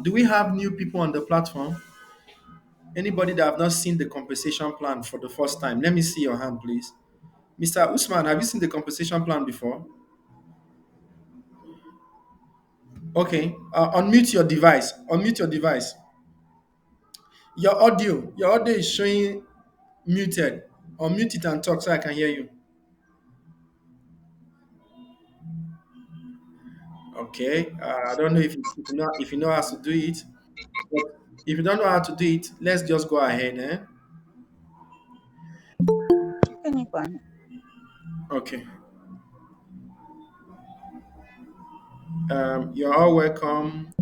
Do we have new people on the platform? Anybody that have not seen the compensation plan for the first time? Let me see your hand, please. Mr. Usman, have you seen the compensation plan before? Okay. Unmute your device. Unmute your device. Your audio is showing muted. Unmute it and talk so I can hear you. Okay. I don't know if you know how to do it. But if you don't know how to do it, let's just go ahead. Anyone? Okay. You're all welcome.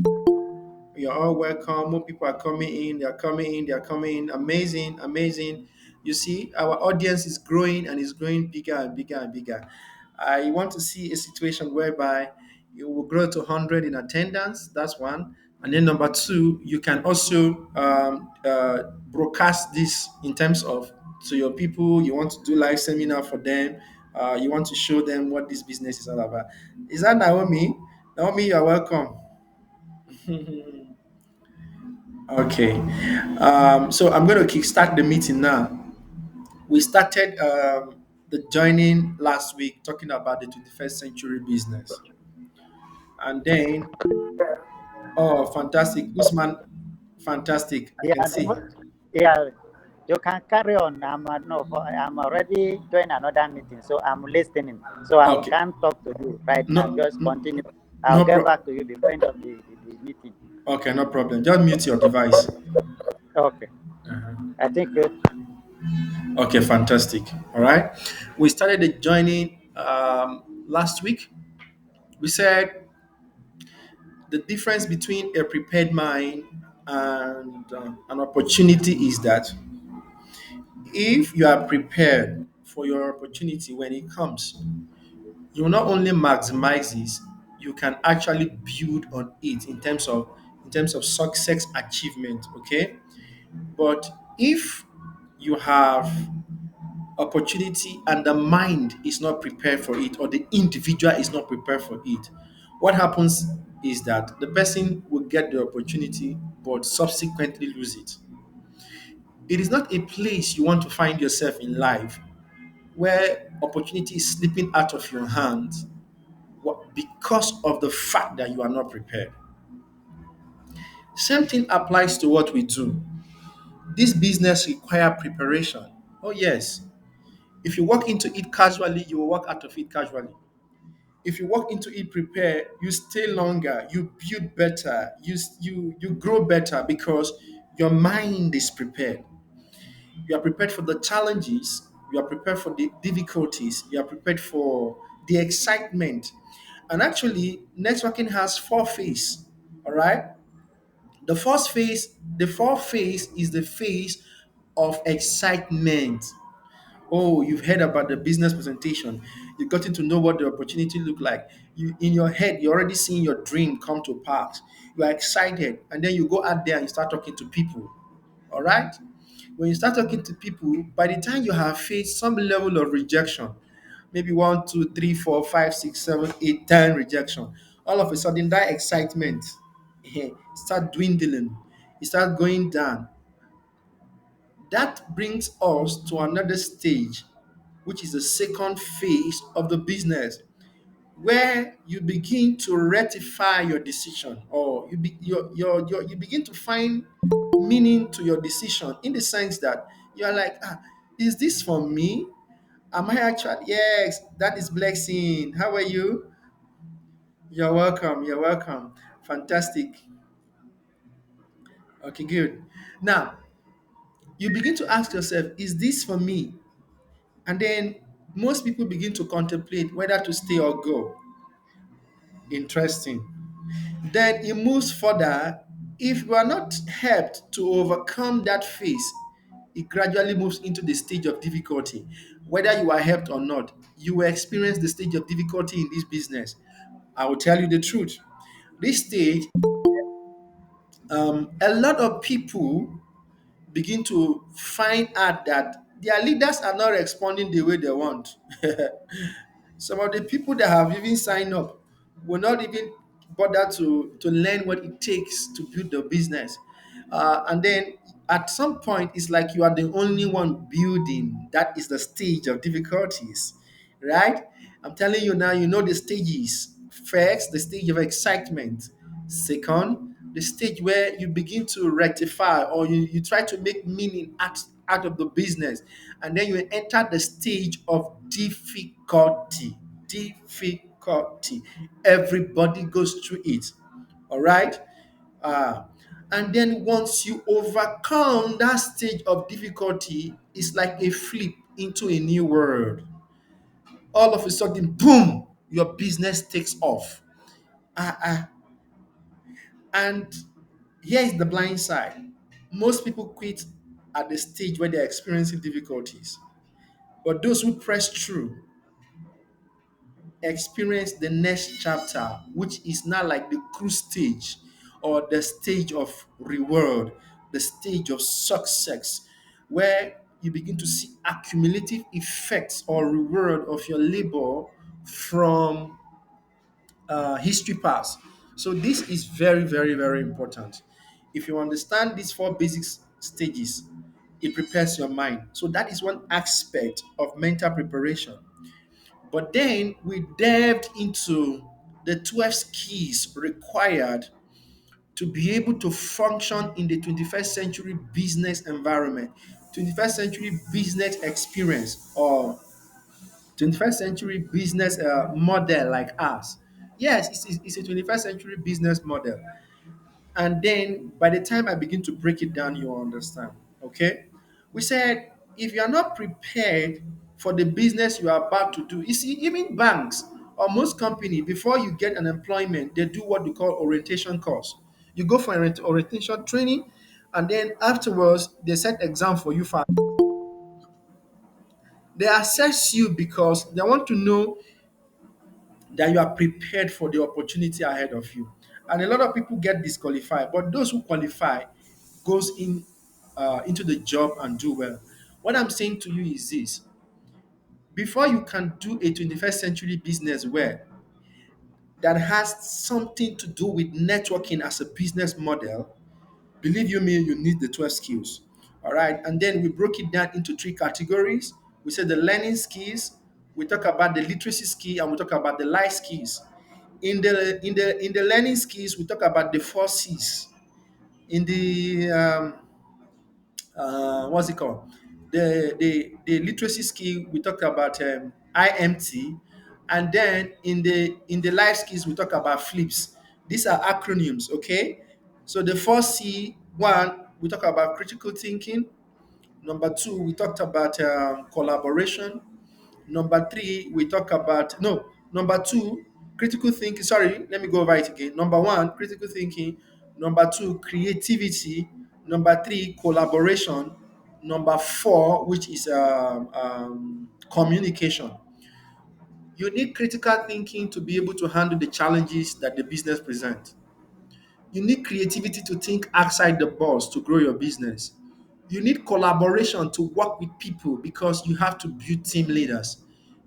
You're all welcome. More people are coming in. They are coming in. They are coming in. Amazing, amazing. You see, our audience is growing and is growing bigger and bigger and bigger. I want to see a situation whereby you will grow to 100 in attendance. That's one. And then number two, you can also broadcast this in terms of to your people. You want to do live seminar for them. You want to show them what this business is all about. Is that Naomi? Naomi, you're welcome. Okay. So I'm going to kickstart the meeting now. We started the joining last week talking about the 21st century business. And then, oh, fantastic. Usman, fantastic. I can Yeah, see. yeah. You can carry on. No, I'm already doing another meeting, so I'm listening. So I Okay. can't talk to you right now. No, Just continue. I'll no get problem. back to you before end of the meeting. Okay, no problem. Just mute your device. Okay. I think Okay, fantastic. All right. We started the joining last week. We said the difference between a prepared mind and an opportunity is that if you are prepared for your opportunity when it comes, you will not only maximize this, you can actually build on it in terms of success achievement. Okay, but if you have opportunity and the mind is not prepared for it or the individual is not prepared for it, what happens is that the person will get the opportunity but subsequently lose it. It is not a place you want to find yourself in life where opportunity is slipping out of your hands because of the fact that you are not prepared. Same thing applies to what we do. This business require preparation. Oh yes. If you walk into it casually, you will walk out of it casually. If you walk into it prepared, you stay longer, you build better, you grow better because your mind is prepared. You are prepared for the challenges, you are prepared for the difficulties, you are prepared for the excitement. And actually, networking has four phases. All right. The fourth phase is the phase of excitement. Oh, you've heard about the business presentation. You've gotten to know what the opportunity look like. You in your head, you're already seeing your dream come to pass. You are excited, and then you go out there and you start talking to people. All right. When you start talking to people, by the time you have faced some level of rejection, maybe one, two, three, four, five, six, seven, eight, 10 rejection, all of a sudden that excitement start dwindling, it start going down. That brings us to another stage, which is the second phase of the business, where you begin to rectify your decision, or you begin to find meaning to your decision in the sense that you're like, is this for me? Am I actually? Yes, that is blessing. How are you? You're welcome. You're welcome. Fantastic. Okay, good. Now, you begin to ask yourself, is this for me? And then most people begin to contemplate whether to stay or go. Interesting. Then it moves further. If you are not helped to overcome that phase, it gradually moves into the stage of difficulty. Whether you are helped or not, you will experience the stage of difficulty in this business. I will tell you the truth. This stage, a lot of people begin to find out that their leaders are not responding the way they want. Some of the people that have even signed up will not even bother to learn what it takes to build the business. And then at some point, it's like you are the only one building. That is the stage of difficulties, right? I'm telling you now, you know the stages. First, the stage of excitement. Second, the stage where you begin to rectify, or you try to make meaning out of the business. And then you enter the stage of difficulty. Difficulty. Everybody goes through it. All right. Uh, and then once you overcome that stage of difficulty, it's like a flip into a new world. All of a sudden, boom, your business takes off. Uh, uh, and here is the blind side. Most people quit at the stage where they're experiencing difficulties. But those who press through experience the next chapter, which is now like the cruise stage or the stage of reward, the stage of success, where you begin to see accumulative effects or reward of your labor from history past. So this is very, very, very important. If you understand these four basic stages, it prepares your mind. So that is one aspect of mental preparation. But then we delved into the 12 skills required to be able to function in the 21st century business environment, 21st century business experience, or 21st century business model like us. Yes, it's a 21st century business model. And then by the time I begin to break it down, you'll understand. Okay? We said if you are not prepared for the business you are about to do, you see, even banks or most company, before you get an employment, they do what we call orientation course. You go for orientation training, and then afterwards they set exam for you for they assess you because they want to know that you are prepared for the opportunity ahead of you. And a lot of people get disqualified, but those who qualify goes in into the job and do well. What I'm saying to you is this: before you can do a 21st century business well, that has something to do with networking as a business model, believe you me, you need the 12 skills. All right. And then we broke it down into three categories. We said the learning skills, we talk about the literacy skill, and we talk about the life skills. In the learning skills, we talk about the four C's. In the what's it called? The literacy skill, we talk about IMT, and then in the life skills we talk about flips. These are acronyms, okay? So the first C one, we talk about critical thinking. Number two, we talked about collaboration. Number three, we talk about no. Number two, critical thinking. Sorry, let me go over it again. Number one, critical thinking. Number two, creativity. Number three, collaboration. Number four, which is communication. You need critical thinking to be able to handle the challenges that the business presents. You need creativity to think outside the box to grow your business. You need collaboration to work with people because you have to build team leaders.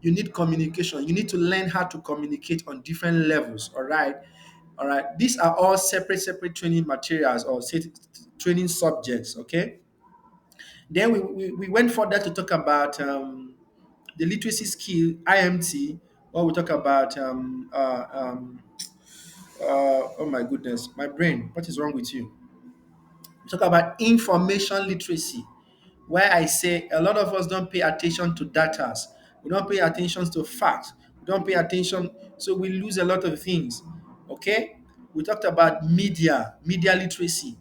You need communication. You need to learn how to communicate on different levels. All right. All right. These are all separate training materials or training subjects. Okay. Then we went further to talk about the literacy skill, IMT, or we talk about oh my goodness, my brain. What is wrong with you? Talk about information literacy, where I say a lot of us don't pay attention to data. We don't pay attention to facts. We don't pay attention, so we lose a lot of things. Okay? We talked about media literacy.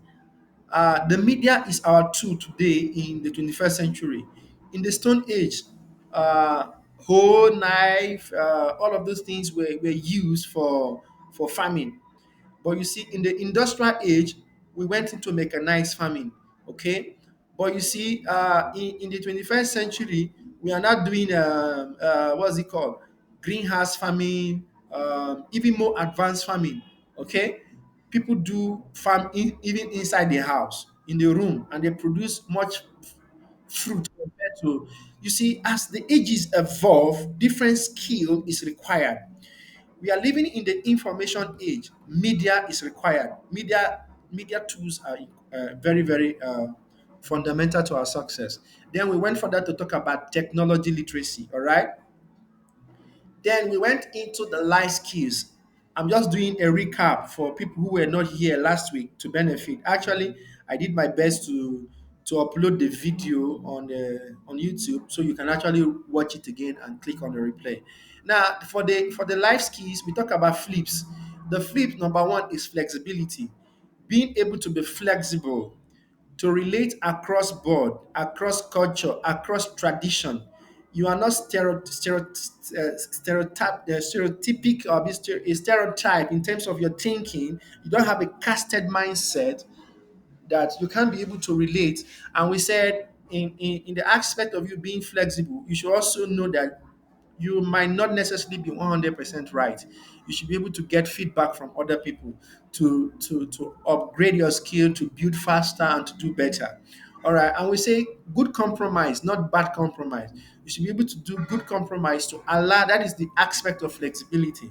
The media is our tool today in the 21st century. In the Stone Age, uh, hoe, knife, all of those things were used for farming. But you see, in the industrial age, we went into mechanized farming. Okay. But you see, in the 21st century, we are not doing what's it called? Greenhouse farming, even more advanced farming. Okay. People do farm even inside the house, in the room, and they produce much fruit compared to, you see, as the ages evolve, different skill is required. We are living in the information age. Media is required. Media tools are very, very fundamental to our success. Then we went further to talk about technology literacy. All right. Then we went into the life skills. I'm just doing a recap for people who were not here last week to benefit. Actually, I did my best to upload the video on YouTube so you can actually watch it again and click on the replay. Now, for the life skills, we talk about flips. The flip number one is flexibility, being able to be flexible, to relate across board, across culture, across tradition. You are not stereotypic or a stereotype in terms of your thinking. You don't have a casted mindset that you can't be able to relate. And we said in the aspect of you being flexible, you should also know that you might not necessarily be 100% right. You should be able to get feedback from other people to upgrade your skill, to build faster and to do better. All right. And we say good compromise, not bad compromise. You should be able to do good compromise to allow, that is the aspect of flexibility.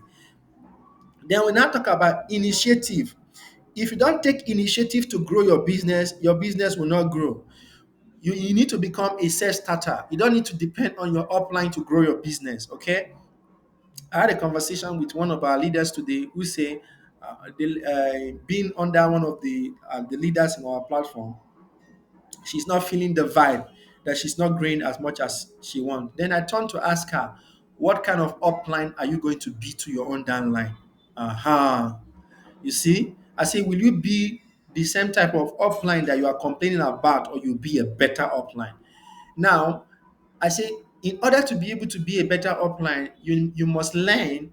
Then we now talk about initiative. If you don't take initiative to grow your business will not grow. You need to become a self starter. You don't need to depend on your upline to grow your business. Okay. I had a conversation with one of our leaders today who say, being under one of the leaders in our platform, she's not feeling the vibe, that she's not growing as much as she wants. Then I turned to ask her, what kind of upline are you going to be to your own downline? Uh-huh. You see, I say, will you be the same type of upline that you are complaining about, or you'll be a better upline? Now, I say, in order to be able to be a better upline, you must learn,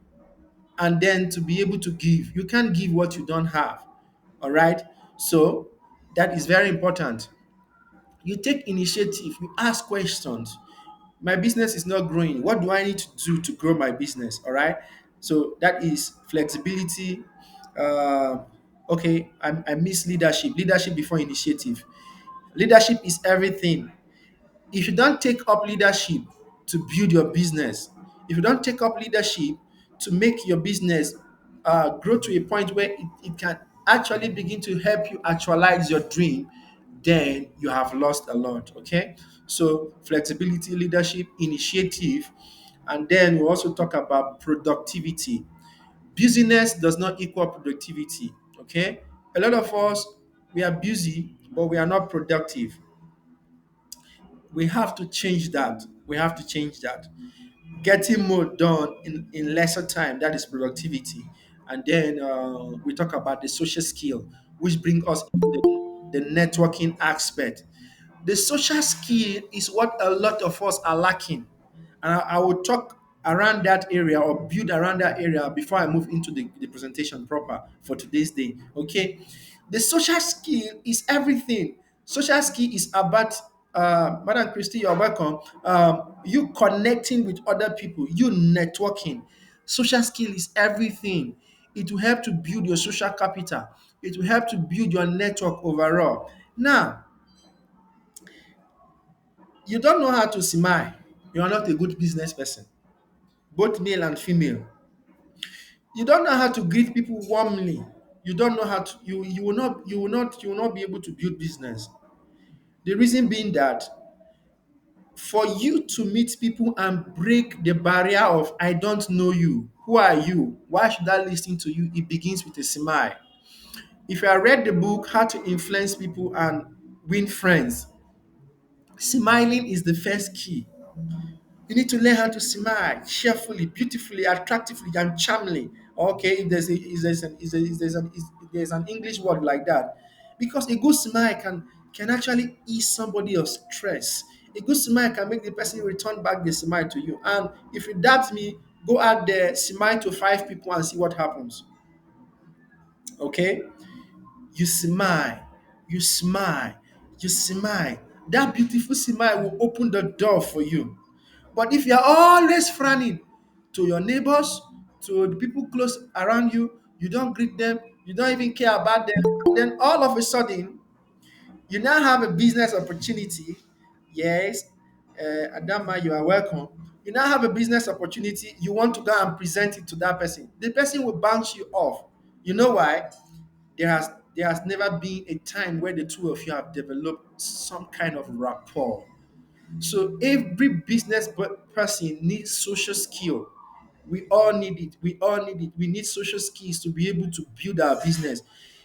and then to be able to give. You can't give what you don't have. All right. So that is very important. You take initiative, you ask questions. My business is not growing. What do I need to do to grow my business? All right. So that is flexibility. Uh, okay, I miss leadership. Leadership before initiative. Leadership is everything. If you don't take up leadership to build your business, if you don't take up leadership to make your business grow to a point where it can actually begin to help you actualize your dream, then you have lost a lot. Okay. So flexibility, leadership, initiative, and then we also talk about productivity. Busyness does not equal productivity. Okay. A lot of us, we are busy, but we are not productive. We have to change that. We have to change that. Getting more done in lesser time, that is productivity. And then we talk about the social skill, which bring us into the networking aspect. The social skill is what a lot of us are lacking. And I will talk around that area or build around that area before I move into the presentation proper for today's day. Okay. The social skill is everything. Social skill is about, Madam Christy, you're welcome. You connecting with other people, you networking. Social skill is everything. It will help to build your social capital. It will help to build your network overall. Now, you don't know how to smile, you are not a good business person, both male and female. You don't know how to greet people warmly. You don't know how to, you will not be able to build business. The reason being that for you to meet people and break the barrier of I don't know you, who are you? Why should I listen to you? It begins with a smile. If you have read the book How to Influence People and Win Friends, smiling is the first key. You need to learn how to smile cheerfully, beautifully, attractively, and charmingly. Okay, if there's an English word like that, because a good smile can actually ease somebody of stress. A good smile can make the person return back the smile to you. And if you doubt me, go out there, smile to 5 people and see what happens. Okay, you smile, you smile, you smile. That beautiful smile will open the door for you. But if you are always frowning to your neighbors, to the people close around you, you don't greet them, you don't even care about them, then all of a sudden, you now have a business opportunity. Yes, Adama, you are welcome. You now have a business opportunity, you want to go and present it to that person. The person will bounce you off. You know why? There has never been a time where the two of you have developed some kind of rapport. So every person needs social skill. We all need it. We all need it. We need social skills to be able to build our business.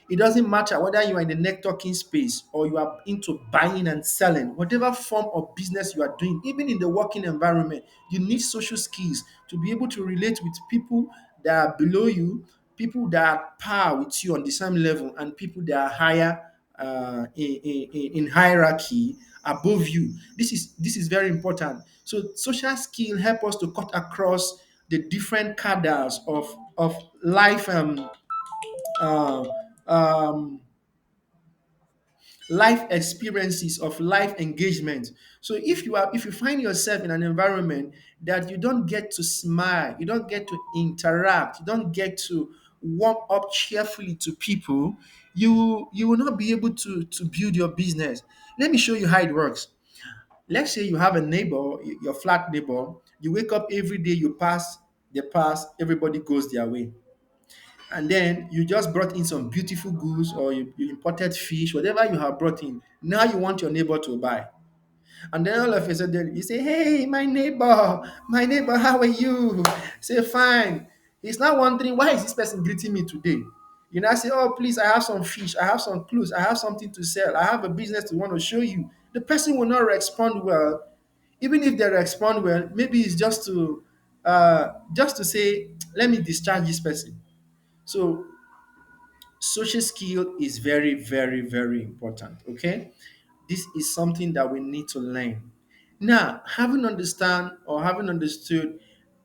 It doesn't matter whether you are in the networking space or you are into buying and selling, whatever form of business you are doing, even in the working environment, you need social skills to be able to relate with people that are below you, people that are par with you on the same level, and people that are higher in hierarchy above you. This is very important. So social skill help us to cut across the different cadres of life uh, um, life experiences of life engagement. So if you find yourself in an environment that you don't get to smile, you don't get to interact, you don't get to warm up cheerfully to people, you will not be able to build your business. Let me show you how it works. Let's say you have a neighbor, your flat neighbor. You wake up every day, you pass, they pass, everybody goes their way. And then you just brought in some beautiful goods, or you imported fish, whatever you have brought in. Now you want your neighbor to buy. And then all of a sudden you say, "Hey, my neighbor, how are you?" Say, "Fine." He's now wondering, why is this person greeting me today? You now say, "Oh, please, I have some fish, I have some clothes, I have something to sell, I have a business to want to show you." The person will not respond well. Even if they respond well, maybe it's just to say, "Let me discharge this person." So social skill is very, very, very important. Okay, this is something that we need to learn. Now, having understood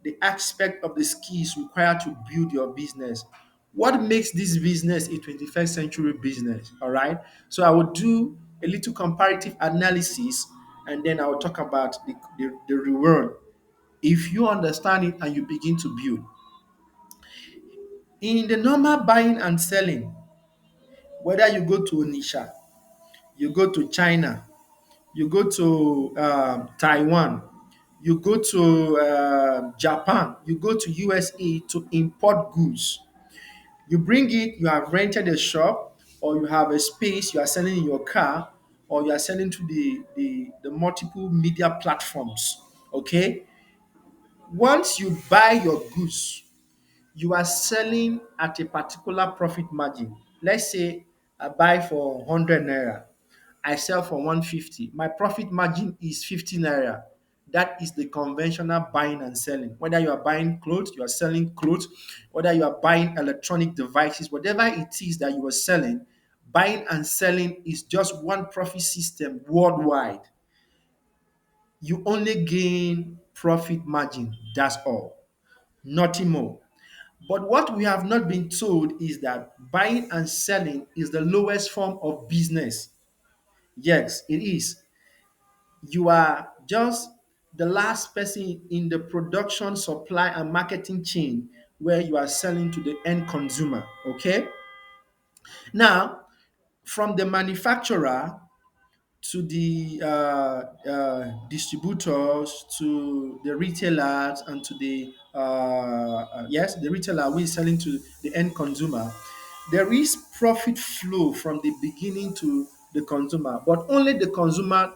the aspect of the skills required to build your business, what makes this business a 21st century business? All right, so I will do a little comparative analysis, and then I will talk about the reward if you understand it and you begin to build. In the normal buying and selling, whether you go to Onisha, you go to China, you go to Taiwan, you go to Japan, you go to USA to import goods. You bring it, you have rented a shop, or you have a space, you are selling in your car, or you are selling to the multiple media platforms. Okay? Once you buy your goods, you are selling at a particular profit margin. Let's say I buy for 100 naira, I sell for 150. My profit margin is 50 naira. That is the conventional buying and selling. Whether you are buying clothes, you are selling clothes, whether you are buying electronic devices, whatever it is that you are selling, buying and selling is just one profit system worldwide. You only gain profit margin. That's all, nothing more. But what we have not been told is that buying and selling is the lowest form of business. Yes, it is. You are just the last person in the production, supply, and marketing chain where you are selling to the end consumer. Okay. Now, from the manufacturer to the distributors, to the retailers, and to the retailer who is selling to the end consumer, there is profit flow from the beginning to the consumer, but only the consumer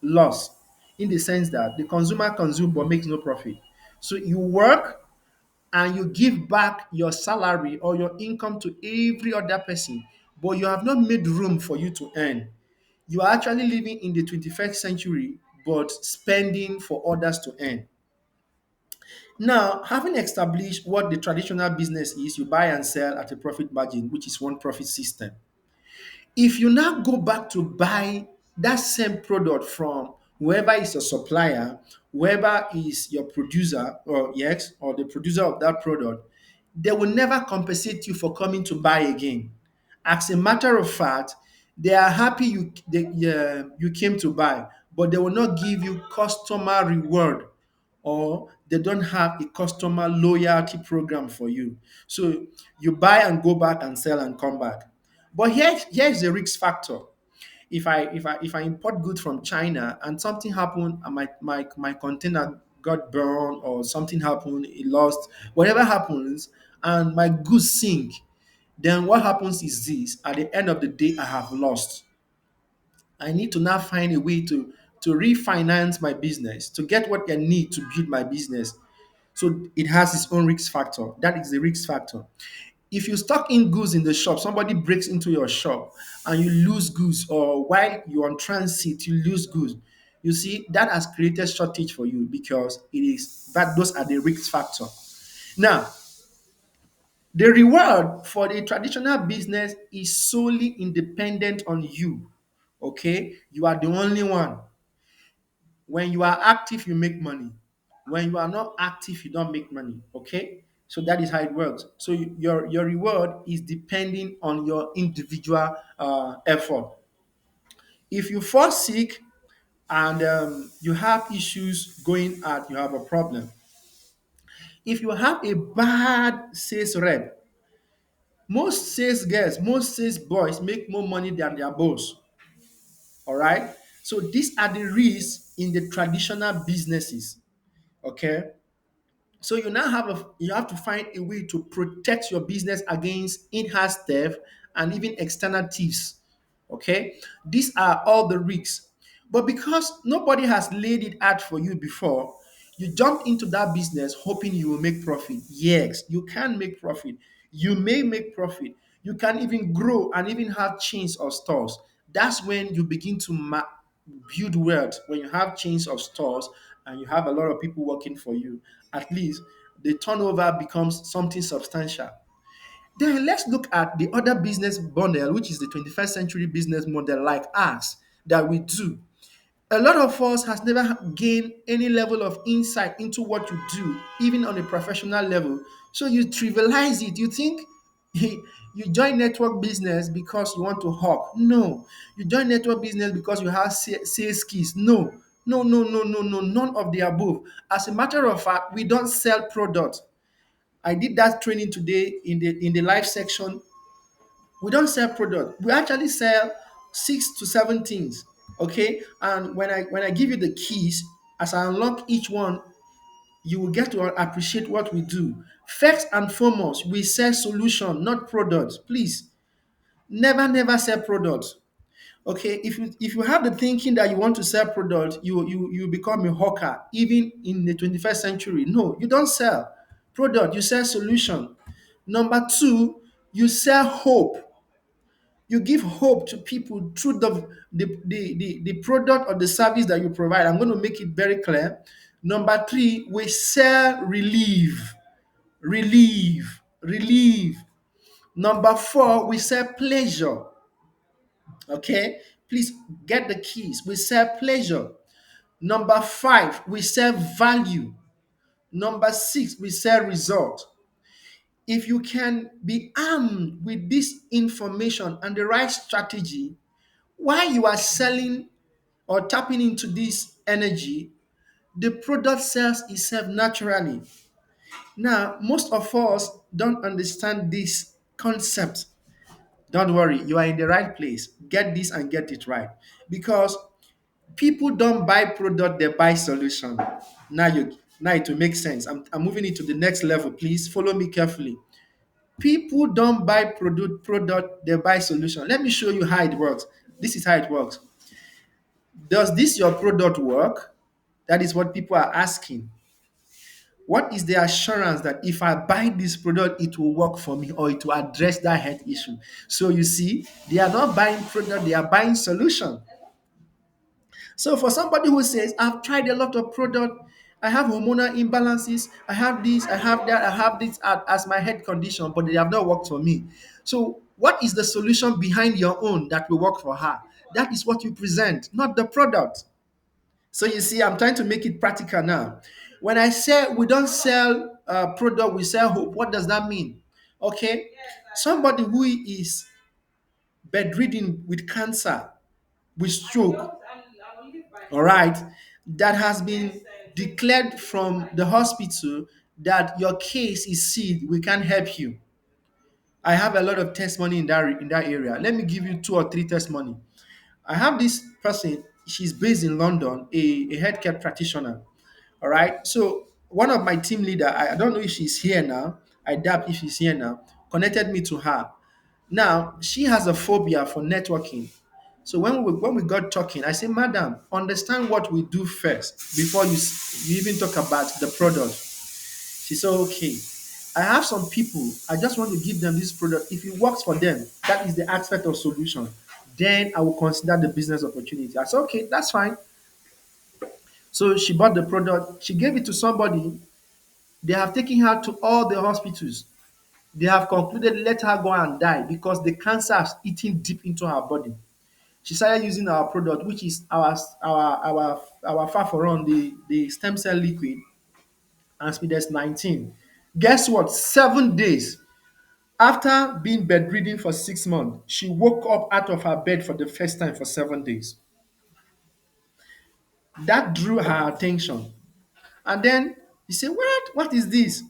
loss, in the sense that the consumer consumes but makes no profit. So you work and you give back your salary or your income to every other person, but you have not made room for you to earn. You are actually living in the 21st century, but spending for others to earn. Now, having established what the traditional business is, you buy and sell at a profit margin, which is one profit system. If you now go back to buy that same product from whoever is your supplier, whoever is your producer, or yes, or the producer of that product, they will never compensate you for coming to buy again. As a matter of fact, they are happy you came to buy, but they will not give you customer reward, or they don't have a customer loyalty program for you. So you buy and go back and sell and come back. But here's the risk factor. If I import goods from China and something happened and my container got burned or something happened, it lost, whatever happens, and my goods sink, then what happens is this: at the end of the day, I have lost. I need to now find a way to refinance my business, to get what I need to build my business. So it has its own risk factor. That is the risk factor. If you stock in goods in the shop, somebody breaks into your shop and you lose goods, or while you're on transit, you lose goods. You see, that has created shortage for you because it is that those are the risk factor. Now, the reward for the traditional business is solely independent on you. Okay, you are the only one. When you are active, you make money. When you are not active, you don't make money. Okay, so that is how it works. So your reward is depending on your individual effort. If you fall sick and you have issues going out, you have a problem. If you have a bad sales rep, most sales girls, most sales boys make more money than their boss. All right. So these are the risks in the traditional businesses. Okay. So you have to find a way to protect your business against in-house theft and even external thieves. Okay, these are all the risks. But because nobody has laid it out for you before, you jump into that business hoping you will make profit. Yes, you can make profit. You may make profit. You can even grow and even have chains of stores. That's when you begin to build wealth. When you have chains of stores and you have a lot of people working for you, at least the turnover becomes something substantial. Then let's look at the other business model, which is the 21st century business model like us that we do. A lot of us has never gained any level of insight into what you do, even on a professional level. So you trivialize it. You think you join network business because you want to hawk. No. You join network business because you have sales skills. No. No, no, no, no, no, none of the above. As a matter of fact, we don't sell products. I did that training today in the live section. We don't sell product. We actually sell 6 to 7 things. Okay. And when I give you the keys, as I unlock each one, you will get to appreciate what we do. First and foremost, we sell solution, not products. Please, never sell products. Okay, if you have the thinking that you want to sell product, you become a hawker, even in the 21st century. No, you don't sell product, you sell solution. Number two, you sell hope. You give hope to people through the product or the service that you provide. I'm going to make it very clear. Number three, we sell relief. Relief. Number four, we sell pleasure. Okay, please get the keys. We sell pleasure. Number five, we sell value. Number six, we sell result. If you can be armed with this information and the right strategy, while you are selling or tapping into this energy, the product sells itself naturally. Now, most of us don't understand this concept. Don't worry, you are in the right place. Get this and get it right. Because people don't buy product, they buy solution. Now it will make sense. I'm moving it to the next level. Please follow me carefully. People don't buy product, they buy solution. Let me show you how it works. This is how it works. Does this your product work? That is what people are asking. What is the assurance that if I buy this product, it will work for me or it will address that health issue? So you see, they are not buying product, they are buying solution. So for somebody who says, I've tried a lot of product, I have hormonal imbalances, I have this, I have that, I have this as my head condition, but they have not worked for me. So what is the solution behind your own that will work for her? That is what you present, not the product. So you see, I'm trying to make it practical now. When I say we don't sell product, we sell hope. What does that mean? Okay, somebody who is bedridden with cancer, with stroke, all right, that has been declared from the hospital that your case is sealed, we can't help you. I have a lot of testimony in that area. Let me give you 2 or 3 testimony. I have this person, she's based in London, a healthcare practitioner. All right. So one of my team leader, I don't know if she's here now. I doubt if she's here now. Connected me to her. Now she has a phobia for networking. So when we got talking, I said, "Madam, understand what we do first before you even talk about the product." She said, "Okay. I have some people. I just want to give them this product. If it works for them, that is the aspect of solution. Then I will consider the business opportunity." I said, "Okay, that's fine." So she bought the product. She gave it to somebody. They have taken her to all the hospitals. They have concluded let her go and die because the cancer has eaten deep into her body. She started using our product, which is our Faforon, the stem cell liquid, and Speedes 19. Guess what? 7 days after being bedridden for 6 months, she woke up out of her bed for the first time for 7 days. That drew her attention. And then he said, "What? What is this?"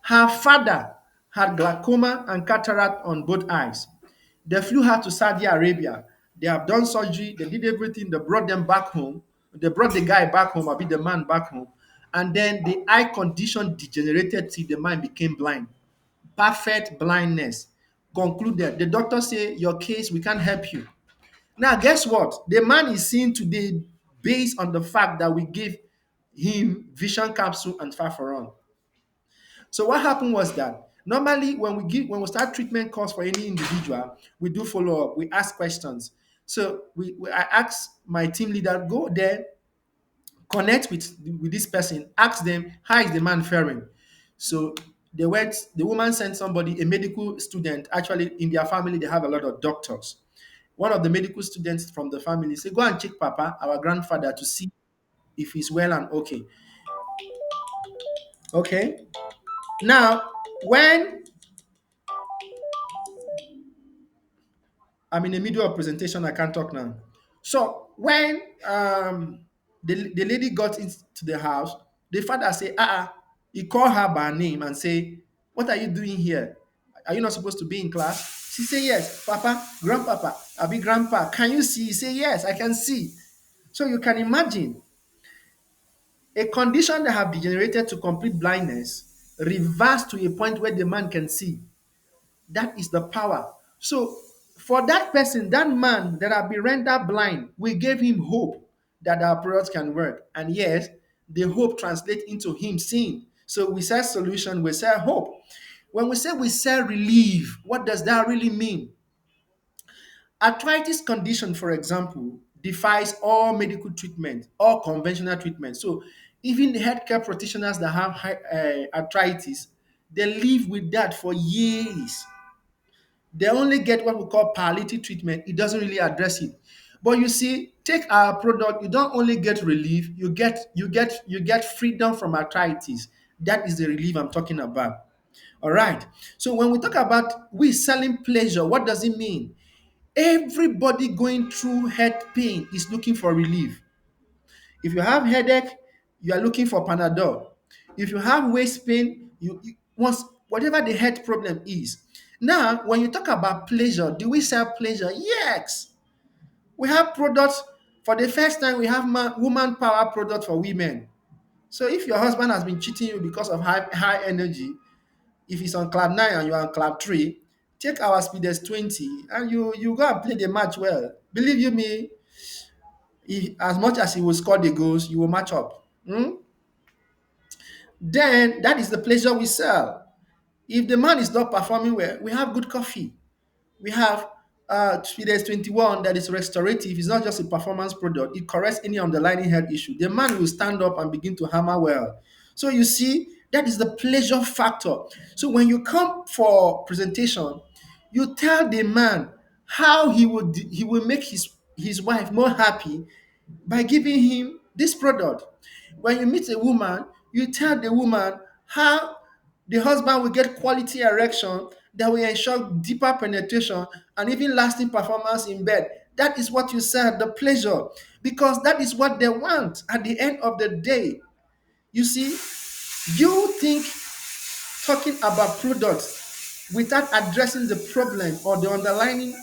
Her father had glaucoma and cataract on both eyes. They flew her to Saudi Arabia. They have done surgery. They did everything. They brought them back home. They brought the guy back home, I mean the man back home. And then the eye condition degenerated till the man became blind. Perfect blindness. Concluded. The doctor say, "Your case, we can't help you." Now, guess what? The man is seen today based on the fact that we gave him vision capsule and Faforon. So what happened was that normally when we start treatment course for any individual, we do follow up. We ask questions. So I asked my team leader, go there, connect with this person, ask them how is the man faring. So they went. The woman sent somebody, a medical student. Actually, in their family, they have a lot of doctors. One of the medical students from the family said, "Go and check Papa, our grandfather, to see if he's well and okay." Okay. Now, when I'm in the middle of presentation, I can't talk now. So when the lady got into the house, the father say, he called her by name and say, "What are you doing here? Are you not supposed to be in class?" She say, "Yes, Papa, Grandpapa, I be Grandpa. Can you see?" He say, "Yes, I can see." So you can imagine a condition that have degenerated to complete blindness reversed to a point where the man can see. That is the power. So for that person, that man that have been rendered blind, we gave him hope that our products can work. And yes, the hope translates into him seeing. So we sell solution, we sell hope. When we say we sell relief, what does that really mean? Arthritis condition, for example, defies all medical treatment, all conventional treatment. So even the healthcare practitioners that have arthritis, they live with that for years. They only get what we call palliative treatment. It doesn't really address it. But you see, take our product, you don't only get relief, you get freedom from arthritis. That is the relief I'm talking about. All right. So when we talk about we selling pleasure, what does it mean? Everybody going through head pain is looking for relief. If you have headache, you are looking for Panadol. If you have waist pain, you once whatever the head problem is. Now, when you talk about pleasure, do we sell pleasure? Yes. We have products for the first time. We have woman power product for women. So if your husband has been cheating you because of high energy, if he's on cloud 9 and you're on cloud 3, take our Speeders 20 and you go and play the match well. Believe you me, as much as he will score the goals, you will match up. Then that is the pleasure we sell. If the man is not performing well, we have good coffee. We have Speeders 21 that is restorative. It's not just a performance product. It corrects any underlying health issue. The man will stand up and begin to hammer well. So you see, that is the pleasure factor. So when you come for presentation, you tell the man how he will make his wife more happy by giving him this product. When you meet a woman, you tell the woman how the husband will get quality erection that will ensure deeper penetration and even lasting performance in bed. That is what you sell, the pleasure, because that is what they want at the end of the day. You see, you think talking about products without addressing the problem or the underlying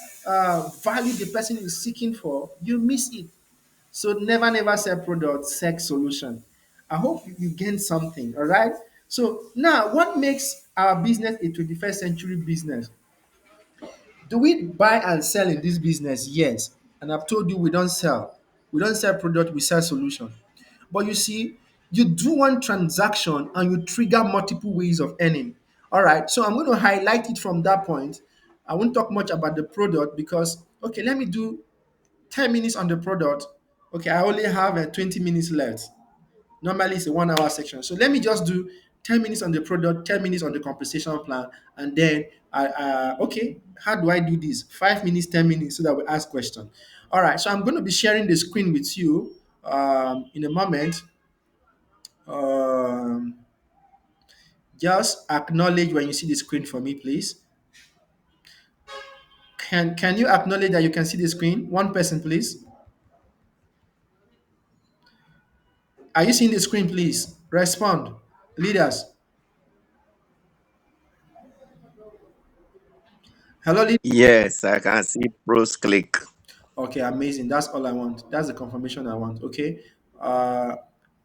value the person is seeking for, you miss it. So never, never sell product, sex solution. I hope you gain something. All right. So now, what makes our business a 21st century business? Do we buy and sell in this business? Yes. And I've told you we don't sell. We don't sell product, we sell solution. But you see, you do one transaction and you trigger multiple ways of earning. All right. So I'm going to highlight it from that point. I won't talk much about the product because, okay, let me do 10 minutes on the product. Okay, I only have 20 minutes left. Normally, it's a 1 hour section. So let me just do 10 minutes on the product, 10 minutes on the compensation plan, and then okay, how do I do this? 5 minutes, 10 minutes, so that we ask questions. All right, so I'm going to be sharing the screen with you in a moment. Um, just acknowledge when you see the screen for me, please. Can you acknowledge that you can see the screen? One person, please. Are you seeing the screen, please? Respond. Leaders. Hello, leaders. Yes, I can see pros click. Okay, amazing. That's all I want. That's the confirmation I want. Okay. Uh,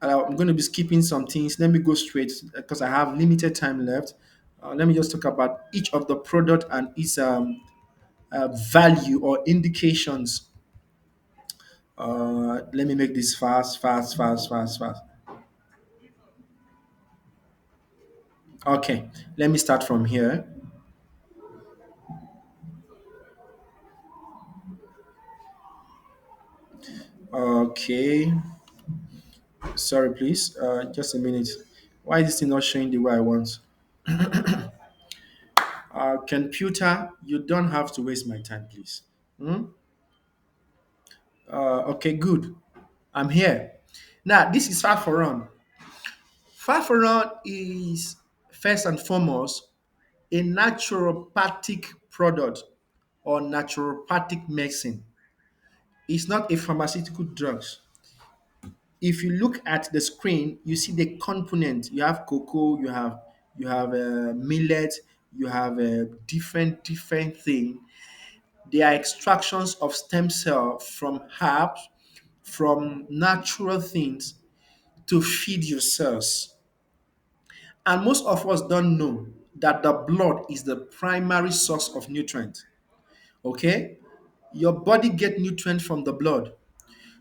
I'm going to be skipping some things. Let me go straight because I have limited time left. Let me just talk about each of the product and its value or indications. Let me make this fast, fast, fast, fast, fast. Okay, let me start from here. Okay, sorry, please. Just a minute. Why is this thing not showing the way I want? Computer, you don't have to waste my time, please. Hmm? Okay, good. I'm here. Now, this is Fafaron. Fafaron is first and foremost a naturopathic product or naturopathic medicine. It's not a pharmaceutical drug. If you look at the screen, you see the component. You have cocoa, you have millet, you have a different thing. They are extractions of stem cell from herbs, from natural things to feed your cells. And most of us don't know that the blood is the primary source of nutrient. Okay? Your body get nutrient from the blood.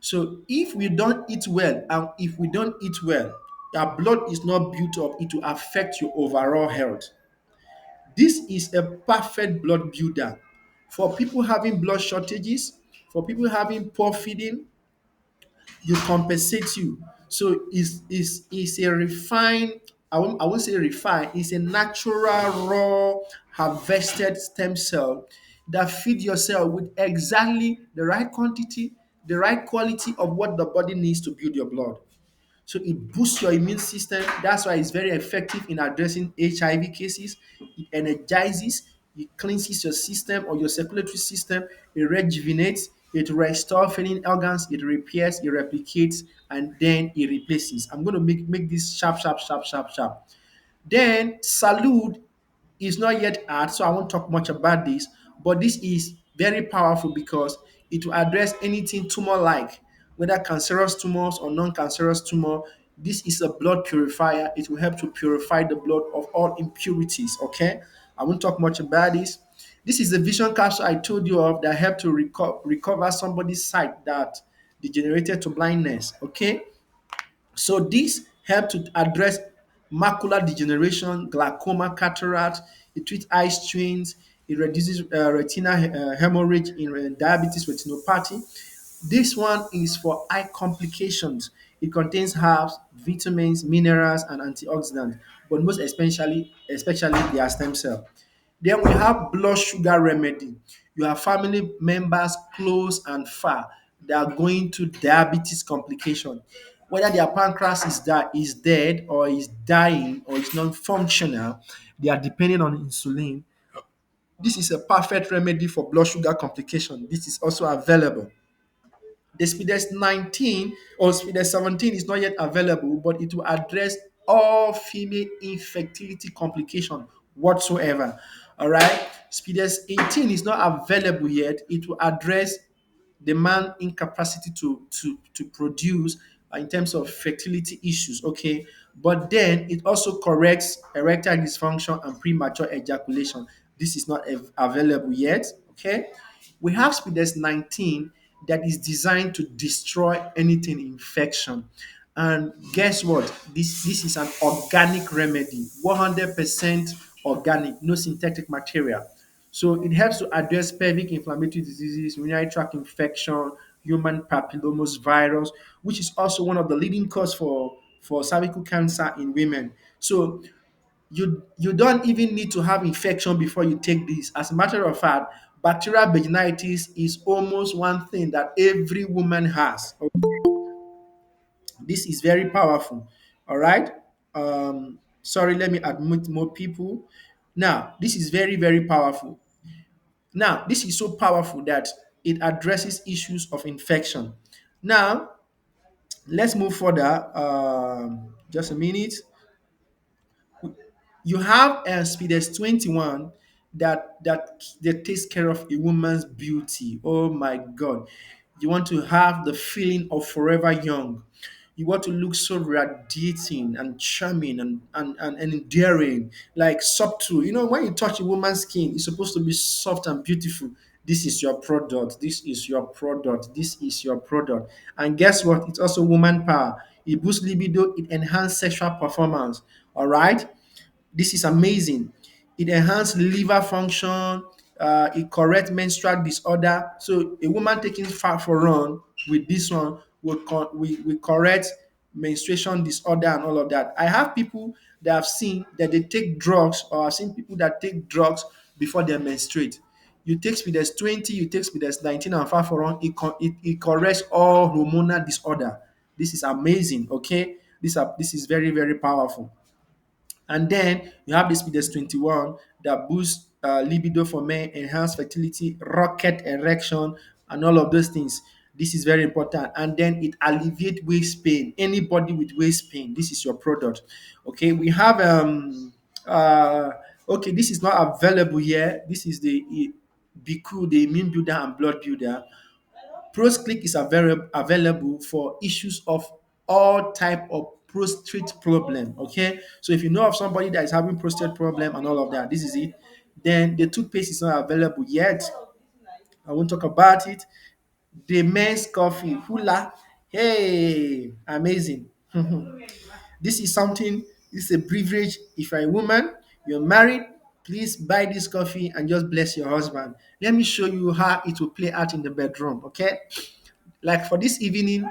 So if we don't eat well, and if we don't eat well, our blood is not built up, it will affect your overall health. This is a perfect blood builder for people having blood shortages, for people having poor feeding, you compensate you. So it's a refined, I won't say refined, it's a natural, raw, harvested stem cell that feed your cell with exactly the right quantity, the right quality of what the body needs to build your blood. So it boosts your immune system. That's why it's very effective in addressing HIV cases. It energizes, it cleanses your system or your circulatory system, it rejuvenates, it restores failing organs, it repairs, it replicates, and then it replaces. I'm going to make this sharp, sharp, sharp, sharp, sharp. Then salute is not yet hard, so I won't talk much about this. But this is very powerful because it will address anything tumor-like, whether cancerous tumors or non-cancerous tumor. This is a blood purifier. It will help to purify the blood of all impurities. Okay, I won't talk much about this. This is the vision capsule I told you of that help to recover somebody's sight that degenerated to blindness. Okay, so this help to address macular degeneration, glaucoma, cataract. It treats eye strains. It reduces retinal hemorrhage in diabetes retinopathy. This one is for eye complications. It contains herbs, vitamins, minerals, and antioxidants, but most especially their stem cell. Then we have blood sugar remedy. You have family members close and far that are going to diabetes complication. Whether their pancreas is dead or is dying or is non-functional, they are depending on insulin. This is a perfect remedy for blood sugar complication. This is also available. The Speedex 19 or Speedex 17 is not yet available, but it will address all female infertility complication whatsoever. All right. Speedex 18 is not available yet. It will address the man incapacity to produce in terms of fertility issues, okay? But then it also corrects erectile dysfunction and premature ejaculation. This is not available yet, okay? We have Speedex 19 that is designed to destroy anything infection. And guess what? This is an organic remedy, 100% organic, no synthetic material. So it helps to address pelvic inflammatory diseases, urinary tract infection, human papillomas virus, which is also one of the leading cause for cervical cancer in women. So you don't even need to have infection before you take this. As a matter of fact, bacterial vaginitis is almost one thing that every woman has. This is very powerful. All right. Sorry, let me admit more people. Now, this is very, very powerful. Now, this is so powerful that it addresses issues of infection. Now, let's move further. Just a minute. You have a Speedex 21 that takes care of a woman's beauty. Oh my God. You want to have the feeling of forever young. You want to look so radiating and charming and endearing, like subtle. You know, when you touch a woman's skin, it's supposed to be soft and beautiful. This is your product. This is your product. This is your product. And guess what? It's also woman power. It boosts libido, it enhances sexual performance. All right. This is amazing. It enhances liver function. It corrects menstrual disorder. So a woman taking fat for run with this one will correct menstruation disorder and all of that. I have people that have seen that they take drugs, or I've seen people that take drugs before they menstruate. You take Speedex 20, you take Speedex 19 and Faforon, it corrects all hormonal disorder. This is amazing, okay? This is very, very powerful. And then you have this Speedex 21 that boosts libido for men, enhance fertility, rocket erection, and all of those things. This is very important. And then it alleviates waist pain. Anybody with waist pain, this is your product. Okay, we have uh okay, this is not available here. This is the BQ, the immune builder and blood builder. ProsClick is available for issues of all type of prostate problem. Okay, so if you know of somebody that is having prostate problem and all of that, this is it. Then the toothpaste is not available yet. I won't talk about it. The men's coffee, hula, hey, amazing. This is something, this is a privilege. If you're a woman, you're married, please buy this coffee and just bless your husband. Let me show you how it will play out in the bedroom, okay? Like for this evening,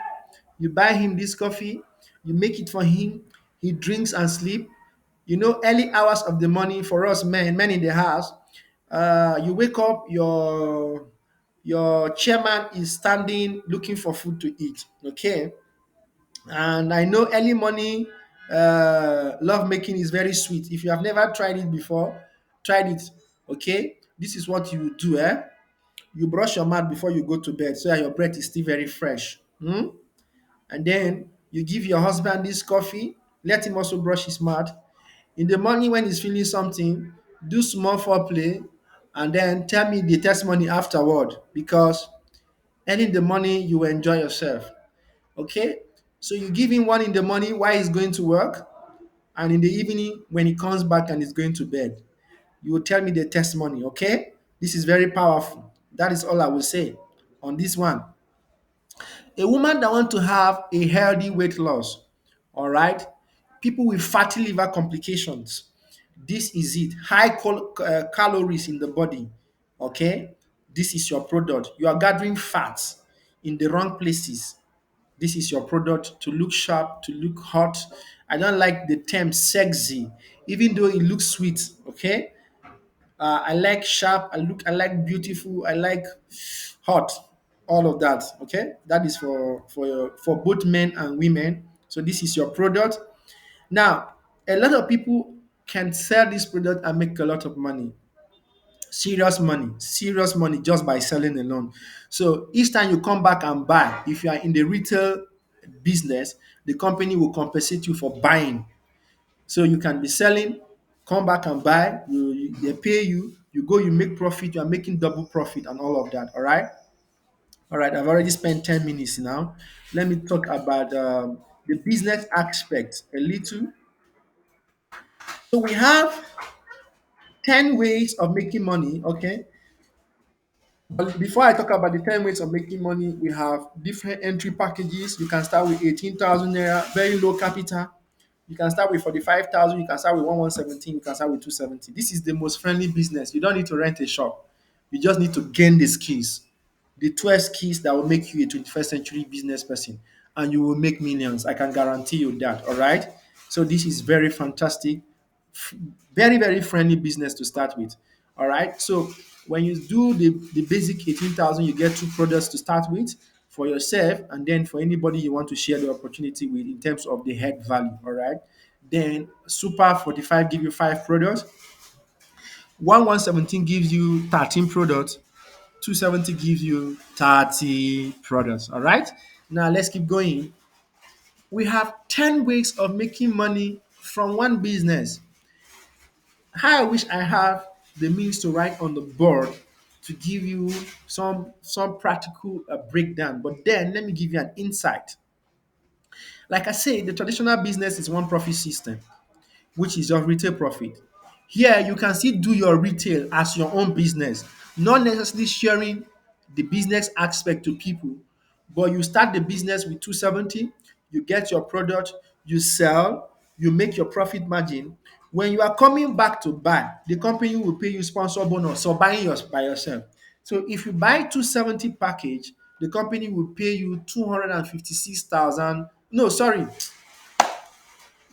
you buy him this coffee, you make it for him, he drinks and sleep. You know, early hours of the morning for us men in the house, you wake up, your chairman is standing looking for food to eat. Okay, and I know early morning love making is very sweet. If you have never tried it before, tried it. Okay, this is what you do. You brush your mouth before you go to bed so that your breath is still very fresh. And then you give your husband this coffee, let him also brush his mouth. In the morning when he's feeling something, do small foreplay and then tell me the testimony afterward, because early in the morning you will enjoy yourself. Okay? So you give him one in the morning while he's going to work, and in the evening when he comes back and is going to bed. You will tell me the testimony, okay? This is very powerful. That is all I will say on this one. A woman that want to have a healthy weight loss, all right? People with fatty liver complications, this is it. High calories in the body, okay? This is your product. You are gathering fats in the wrong places. This is your product to look sharp, to look hot. I don't like the term sexy, even though it looks sweet, okay? I like sharp. I like beautiful. I like hot. All of that. Okay, that is for both men and women. So this is your product. Now, a lot of people can sell this product and make a lot of money. Serious money just by selling alone. So each time you come back and buy, if you are in the retail business, the company will compensate you for buying. So you can be selling, come back and buy, they pay you, you go, you make profit, you are making double profit and all of that. All right. All right, I've already spent 10 minutes now. Let me talk about the business aspect a little. So we have 10 ways of making money, okay? But before I talk about the 10 ways of making money, we have different entry packages. You can start with 18,000 naira, very low capital. You can start with 45,000, you can start with 1117, you can start with 270. This is the most friendly business. You don't need to rent a shop. You just need to gain the skills. The 12 skills that will make you a 21st century business person, and you will make millions. I can guarantee you that. All right. So this is very fantastic, f- very, very friendly business to start with. All right. So when you do the basic 18,000, you get two products to start with for yourself, and then for anybody you want to share the opportunity with in terms of the head value. All right. Then Super 45 give you five products. 1117 gives you 13 products. 270 gives you 30 products. All right. Now let's keep going. We have 10 ways of making money from one business. How I wish I have the means to write on the board to give you some practical breakdown. But then let me give you an insight. Like I say, the traditional business is one profit system, which is your retail profit. Here, you can still do your retail as your own business, not necessarily sharing the business aspect to people, but you start the business with 270, you get your product, you sell, you make your profit margin. When you are coming back to buy, the company will pay you sponsor bonus or buying yours by yourself. So if you buy 270 package, the company will pay you 256,000. No, sorry,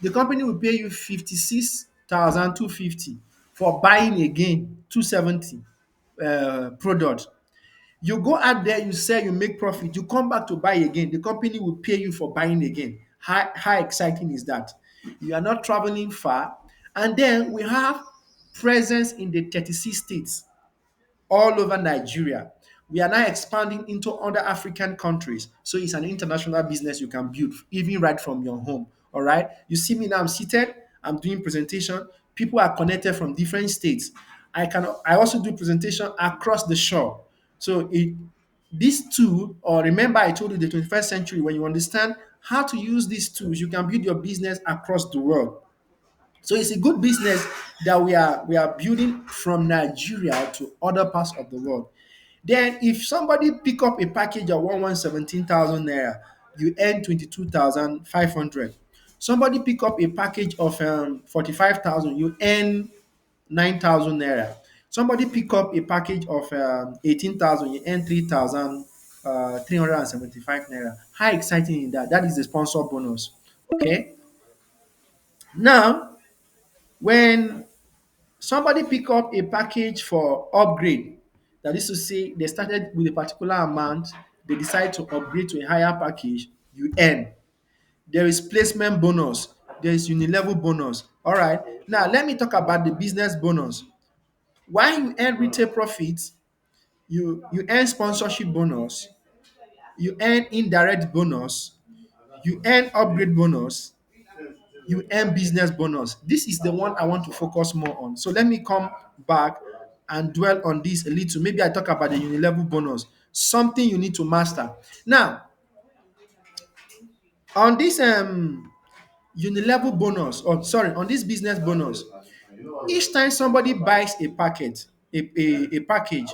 the company will pay you 56,250 for buying again 270 product. You go out there, you sell, you make profit, you come back to buy again. The company will pay you for buying again. How exciting is that? You are not traveling far. And then we have presence in the 36 states all over Nigeria. We are now expanding into other African countries. So it's an international business you can build even right from your home. All right. You see me now, I'm seated, I'm doing presentation. People are connected from different states. I also do presentation across the shore. So these two, or remember I told you the 21st century, when you understand how to use these tools, you can build your business across the world. So it's a good business that we are building from Nigeria to other parts of the world. Then if somebody pick up a package of 17,000 naira, you earn 22,500. Somebody pick up a package of 45,000, you earn 9,000 naira. Somebody pick up a package of 18,000, you earn 3,375 naira. How exciting is that? That is the sponsor bonus. Okay. Now, when somebody pick up a package for upgrade, that is to say they started with a particular amount, they decide to upgrade to a higher package, you earn. There is placement bonus, there is unilevel bonus. All right. Now let me talk about the business bonus. While you earn retail profits, you earn sponsorship bonus, you earn indirect bonus, you earn upgrade bonus, you earn business bonus. This is the one I want to focus more on. So let me come back and dwell on this a little. Maybe I talk about the unilevel bonus, something you need to master. Now, on this unilevel bonus, or sorry, on this business bonus, each time somebody buys a packet, a package,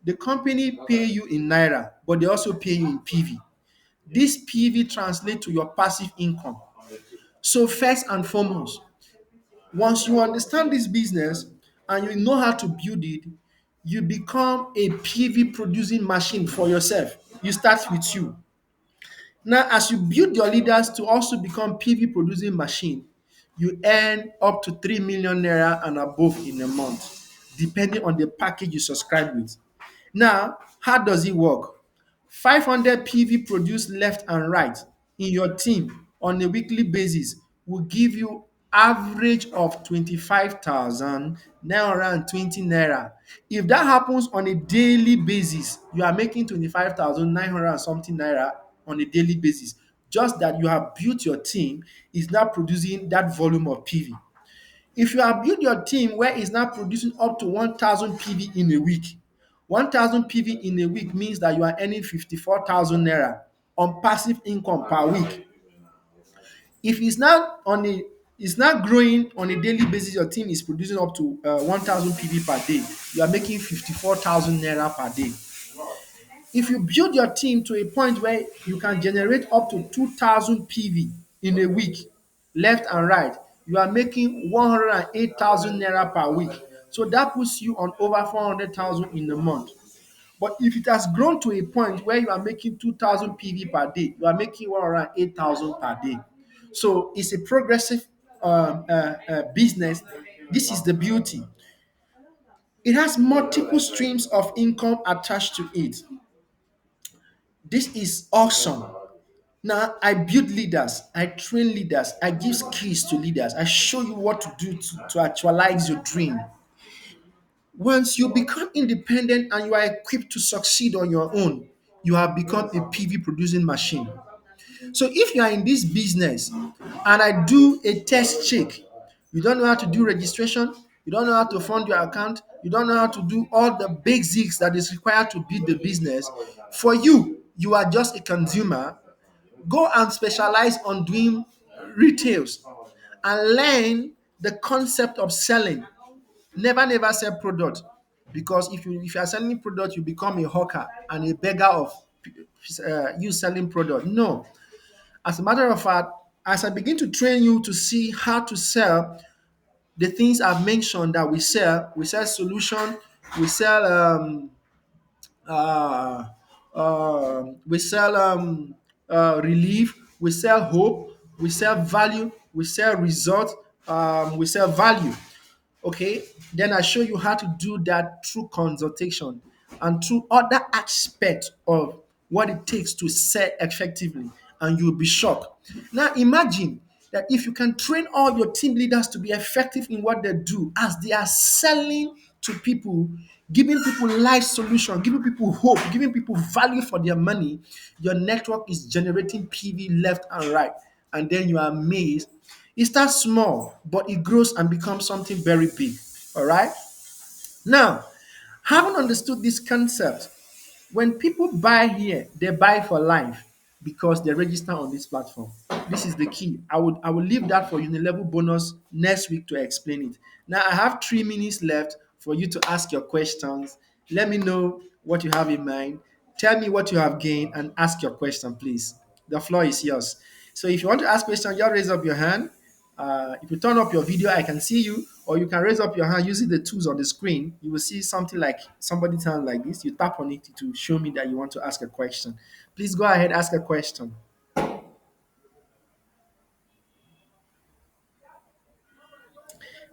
the company pay you in naira, but they also pay you in PV. This PV translates to your passive income. So first and foremost, once you understand this business and you know how to build it, you become a PV producing machine for yourself. You start with you. Now, as you build your leaders to also become PV producing machine, you earn up to 3 million naira and above in a month, depending on the package you subscribe with. Now, how does it work? 500 PV produced left and right in your team on a weekly basis will give you average of 25,920 naira. If that happens on a daily basis, you are making 25,900 and something naira on a daily basis. Just that you have built your team is now producing that volume of PV. If you have built your team where it's now producing up to 1,000 PV in a week, 1,000 PV in a week means that you are earning 54,000 naira on passive income per week. If it's not growing on a daily basis, your team is producing up to 1,000 PV per day. You are making 54,000 naira per day. If you build your team to a point where you can generate up to 2,000 PV in a week, left and right, you are making 108,000 naira per week. So that puts you on over 400,000 in a month. But if it has grown to a point where you are making 2,000 PV per day, you are making 108,000 per day. So it's a progressive business. This is the beauty. It has multiple streams of income attached to it. This is awesome. Now, I build leaders, I train leaders, I give skills to leaders, I show you what to do to actualize your dream. Once you become independent and you are equipped to succeed on your own, you have become a PV producing machine. So if you are in this business and I do a test check, you don't know how to do registration, you don't know how to fund your account, you don't know how to do all the basics that is required to build the business. For you, you are just a consumer. Go and specialize on doing retails and learn the concept of selling. Never sell product, because if you are selling product, you become a hawker and a beggar of you selling product. No, as a matter of fact, as I begin to train you to see how to sell the things I've mentioned that we sell solution, we sell uh, we sell relief, we sell hope, we sell value, we sell result, we sell value. Okay, then I show you how to do that through consultation and through other aspects of what it takes to sell effectively, and you'll be shocked. Now imagine that if you can train all your team leaders to be effective in what they do as they are selling to people, giving people life solution, giving people hope, giving people value for their money, your network is generating PV left and right. And then you are amazed. It starts small, but it grows and becomes something very big. All right. Now, having understood this concept, when people buy here, they buy for life because they register on this platform. This is the key. I will leave that for Unilevel bonus next week to explain it. Now I have 3 minutes left for you to ask your questions. Let me know what you have in mind. Tell me what you have gained and ask your question, please. The floor is yours. So if you want to ask questions, just raise up your hand. If you turn up your video, I can see you, or you can raise up your hand using the tools on the screen. You will see something like somebody's hand like this. You tap on it to show me that you want to ask a question. Please go ahead, ask a question.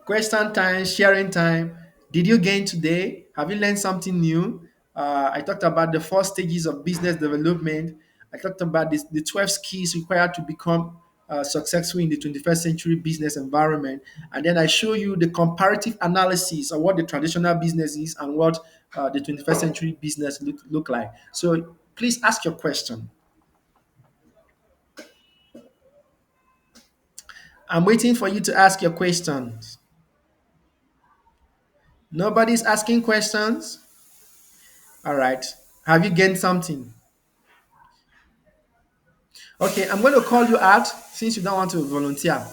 Question time, sharing time. Did you gain today? Have you learned something new? I talked about the 4 stages of business development. I talked about the 12 skills required to become successful in the 21st century business environment. And then I show you the comparative analysis of what the traditional business is and what the 21st century business look like. So please ask your question. I'm waiting for you to ask your questions. Nobody's asking questions. All right. Have you gained something? Okay, I'm going to call you out since you don't want to volunteer.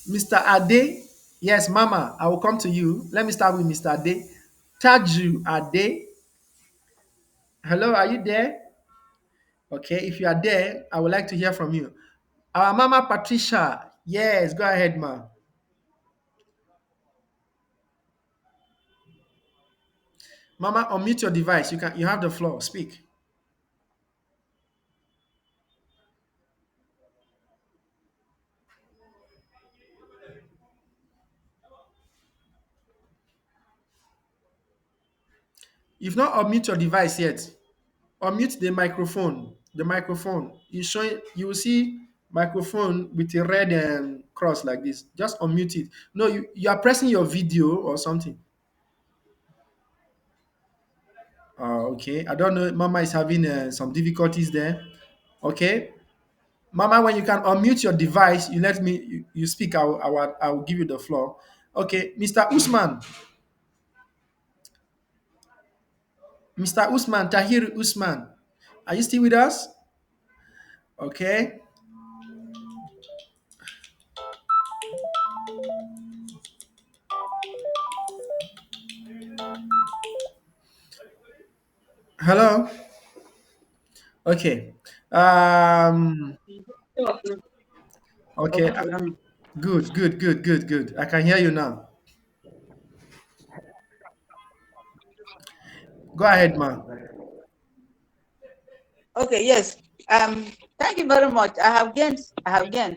Mr. Ade, yes, Mama, I will come to you. Let me start with Mr. Ade. Taju Ade, hello, are you there? Okay, if you are there, I would like to hear from you. Our Mama Patricia, yes, go ahead, ma. Mama, unmute your device. You have the floor. Speak. You've not unmute your device yet. Unmute the microphone. The microphone. You will see microphone with a red cross like this. Just unmute it. No, you are pressing your video or something. Okay. I don't know. Mama is having some difficulties there. Okay. Mama, when you can unmute your device, you let me you speak. I will give you the floor. Okay, Mr. Usman. Mr. Usman, Tahir Usman. Are you still with us? Okay. Hello. Okay. Um. Okay. Good. Good. Good. Good. Good. I can hear you now. Go ahead, man. Okay, yes. Thank you very much. I have gained. I have gained.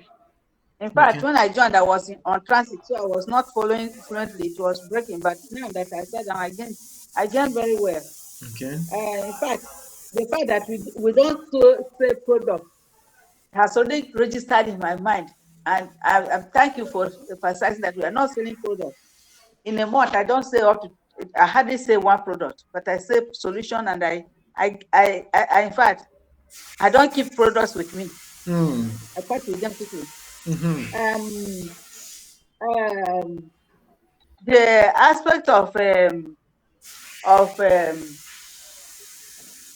In fact, Okay. when I joined, I was on transit, so I was not following fluently. It was breaking. But now that I said I gained very well. Okay. In fact, the fact that we don't say product has already registered in my mind. And I thank you for emphasizing that we are not selling product. In a month, I don't say up to, I hardly say one product, but I say solution, and in fact, I don't keep products with me. Hmm. I part with them quickly. Mm-hmm. Um, the aspect of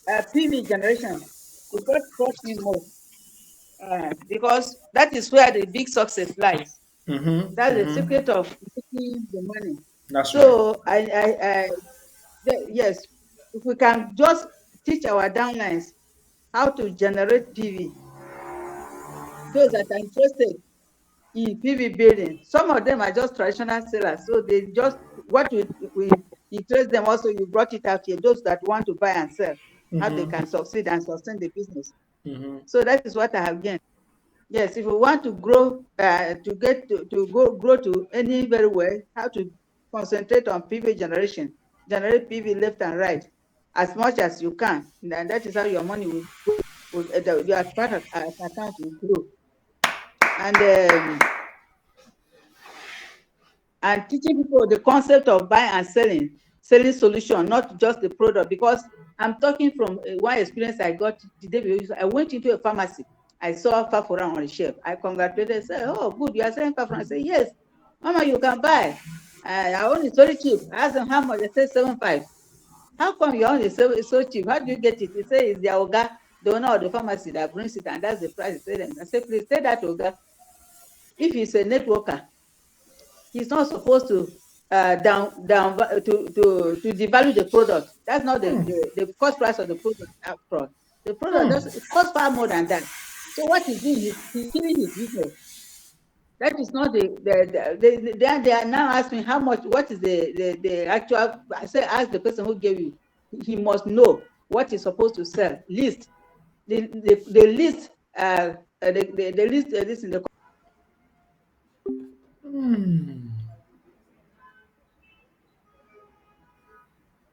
PV generation is what brought me most, because that is where the big success lies. Mm-hmm. That's the Mm-hmm. secret of making the money. That's right. So yes, if we can just teach our downlines how to generate PV, those that are interested in PV building. Some of them are just traditional sellers, so they just what we interest them. Also, you brought it out here. Those that want to buy and sell, how they Mm-hmm. can succeed and sustain the business. Mm-hmm. So that is what I have gained. Yes, if we want to grow, to get to grow to any very well, how to concentrate on PV generation, generate PV left and right as much as you can, and that is how your money your account will grow. And teaching people the concept of buying and selling solution, not just the product. Because I'm talking from one experience I got today. I went into a pharmacy. I saw Fafura on the shelf. I congratulated. I said, "Oh, good, you are selling Fafura." I said, "Yes, Mama, you can buy. I own it very cheap." I asked them how much. They said 7.5. How come you own it so cheap? How do you get it? They say it's their Oga, the owner of the pharmacy, that brings it, and that's the price. I said, "Please tell that Oga, if he's a networker, he's not supposed to to devalue the product. That's not the cost price of the product upfront. The product Hmm. does it costs far more than that. So what he's doing is he's killing his business. That is not they are now asking how much, what is the actual. I say ask the person who gave you. He must know what he's supposed to sell. List the list the list this in the